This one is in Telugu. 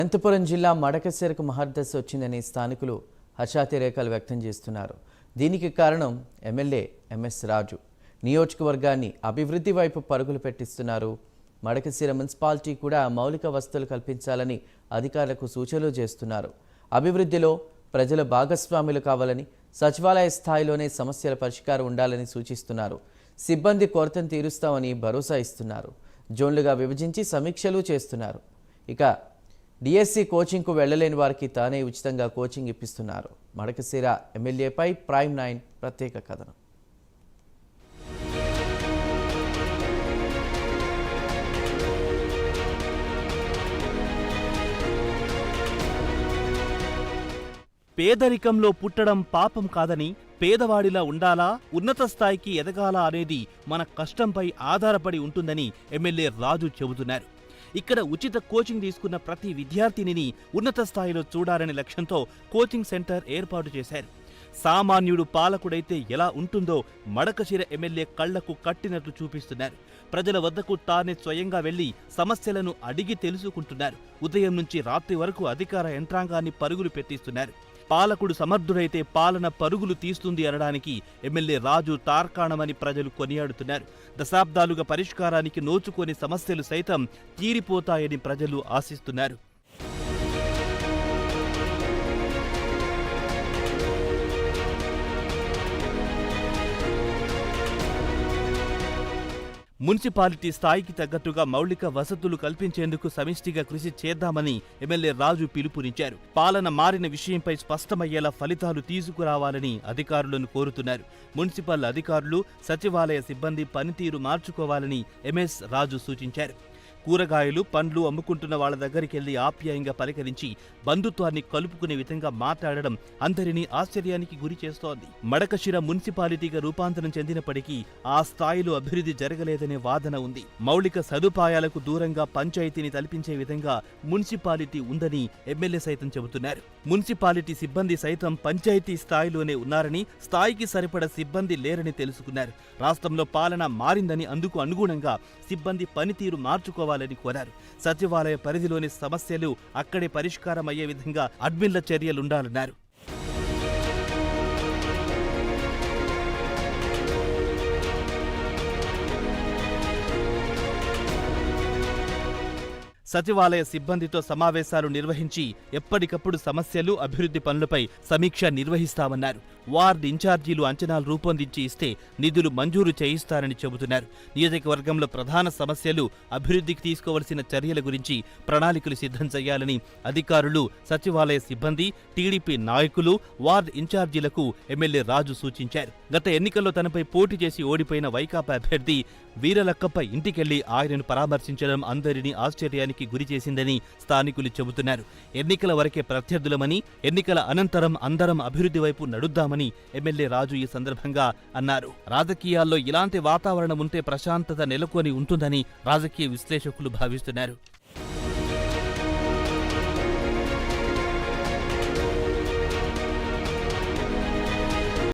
అనంతపురం జిల్లా మడకశిరకు మహర్దశ వచ్చిందని స్థానికులు హర్షాతిరేకాలు వ్యక్తం చేస్తున్నారు. దీనికి కారణం ఎమ్మెల్యే ఎంఎస్ రాజు నియోజకవర్గాన్ని అభివృద్ధి వైపు పరుగులు పెట్టిస్తున్నారు. మడకశిర మున్సిపాలిటీ కూడా మౌలిక వసతులు కల్పించాలని అధికారులకు సూచనలు చేస్తున్నారు. అభివృద్ధిలో ప్రజల భాగస్వాములు కావాలని, సచివాలయ స్థాయిలోనే సమస్యల పరిష్కారం ఉండాలని సూచిస్తున్నారు. సిబ్బంది కొరతను తీరుస్తామని భరోసా ఇస్తున్నారు. జోన్లుగా విభజించి సమీక్షలు చేస్తున్నారు. ఇక డిఎస్సి కోచింగ్కు వెళ్లలేని వారికి తానే ఉచితంగా కోచింగ్ ఇప్పిస్తున్నారు. మడకశిర ఎమ్మెల్యేపై ప్రైమ్ 9 ప్రత్యేక కథనం. పేదరికంలో పుట్టడం పాపం కాదని, పేదవాడిలా ఉండాలా, ఉన్నత స్థాయికి ఎదగాలా అనేది మన కష్టంపై ఆధారపడి ఉంటుందని ఎమ్మెల్యే రాజు చెబుతున్నారు. ఇక్కడ ఉచిత కోచింగ్ తీసుకున్న ప్రతి విద్యార్థినిని ఉన్నత స్థాయిలో చూడాలనే లక్ష్యంతో కోచింగ్ సెంటర్ ఏర్పాటు చేశారు. సామాన్యుడు పాలకుడైతే ఎలా ఉంటుందో మడకశిర ఎమ్మెల్యే కళ్లకు కట్టినట్లు చూపిస్తున్నారు. ప్రజల వద్దకు తానే స్వయంగా వెళ్లి సమస్యలను అడిగి తెలుసుకుంటున్నారు. ఉదయం నుంచి రాత్రి వరకు అధికార యంత్రాంగాన్ని పరుగులు పెట్టిస్తున్నారు. పాలకుడు సమర్థుడైతే పాలన పరుగులు తీస్తుంది అనడానికి ఎమ్మెల్యే రాజు తార్కాణమని ప్రజలు కొనియాడుతున్నారు. దశాబ్దాలుగా పరిష్కారానికి నోచుకోని సమస్యలు సైతం తీరిపోతాయని ప్రజలు ఆశిస్తున్నారు. మున్సిపాలిటీ స్థాయికి తగ్గట్టుగా మౌలిక వసతులు కల్పించేందుకు సమిష్టిగా కృషి చేద్దామని ఎమ్మెల్యే రాజు పిలుపునిచ్చారు. పాలన మారిన విషయంపై స్పష్టమయ్యేలా ఫలితాలు తీసుకురావాలని అధికారులను కోరుతున్నారు. మున్సిపల్ అధికారులు, సచివాలయ సిబ్బంది పనితీరు మార్చుకోవాలని ఎంఎస్ రాజు సూచించారు. కూరగాయలు, పండ్లు అమ్ముకుంటున్న వాళ్ల దగ్గరికెళ్లి ఆప్యాయంగా పలకరించి బంధుత్వాన్ని కలుపుకునే విధంగా మాట్లాడడం అందరినీ ఆశ్చర్యానికి గురి చేస్తోంది. మడకశిర మున్సిపాలిటీగా రూపాంతరం చెందినప్పటికీ ఆ స్థాయిలో అభివృద్ధి జరగలేదనే వాదన ఉంది. మౌలిక సదుపాయాలకు దూరంగా పంచాయతీని తలపించే విధంగా మున్సిపాలిటీ ఉందని ఎమ్మెల్యే సైతం చెబుతున్నారు. మున్సిపాలిటీ సిబ్బంది సైతం పంచాయతీ స్థాయిలోనే ఉన్నారని, స్థాయికి సరిపడ సిబ్బంది లేరని తెలుసుకున్నారు. రాష్ట్రంలో పాలన మారిందని, అందుకు అనుగుణంగా సిబ్బంది పనితీరు మార్చుకోవాలని కోరారు. సచివాలయ పరిధిలోని సమస్యలు అక్కడే పరిష్కారం అయ్యే విధంగా అడ్మిన్ల చర్యలుండాలన్నారు. సచివాలయ సిబ్బందితో సమావేశాలు నిర్వహించి ఎప్పటికప్పుడు సమస్యలు, అభివృద్ధి పనులపై సమీక్ష నిర్వహిస్తామన్నారు. వార్డు ఇన్ఛార్జీలు అంచనాలు రూపొందించి ఇస్తే నిధులు మంజూరు చేయిస్తారని చెబుతున్నారు. నియోజకవర్గంలో ప్రధాన సమస్యలు, అభివృద్ధికి తీసుకోవలసిన చర్యల గురించి ప్రణాళికలు సిద్ధం చేయాలని అధికారులు, సచివాలయ సిబ్బంది, టీడీపీ నాయకులు, వార్డు ఇన్ఛార్జీలకు ఎమ్మెల్యే రాజు సూచించారు. గత ఎన్నికల్లో తనపై పోటీ చేసి ఓడిపోయిన వైకాపా అభ్యర్థి వీరలక్కప్ప ఇంటికెళ్లి ఆయనను పరామర్శించడం అందరినీ ఆశ్చర్యానికి గురి చేసిందని స్థానికులు చెబుతున్నారు. ఎన్నికల వరకే ప్రత్యర్థులమని, ఎన్నికల అనంతరం అందరం అభివృద్ధి వైపు నడుద్దామని ఎమ్మెల్యే రాజు ఈ సందర్భంగా అన్నారు. రాజకీయాల్లో ఇలాంటి వాతావరణం ఉంటే ప్రశాంతత నెలకొని ఉంటుందని రాజకీయ విశ్లేషకులు భావిస్తున్నారు.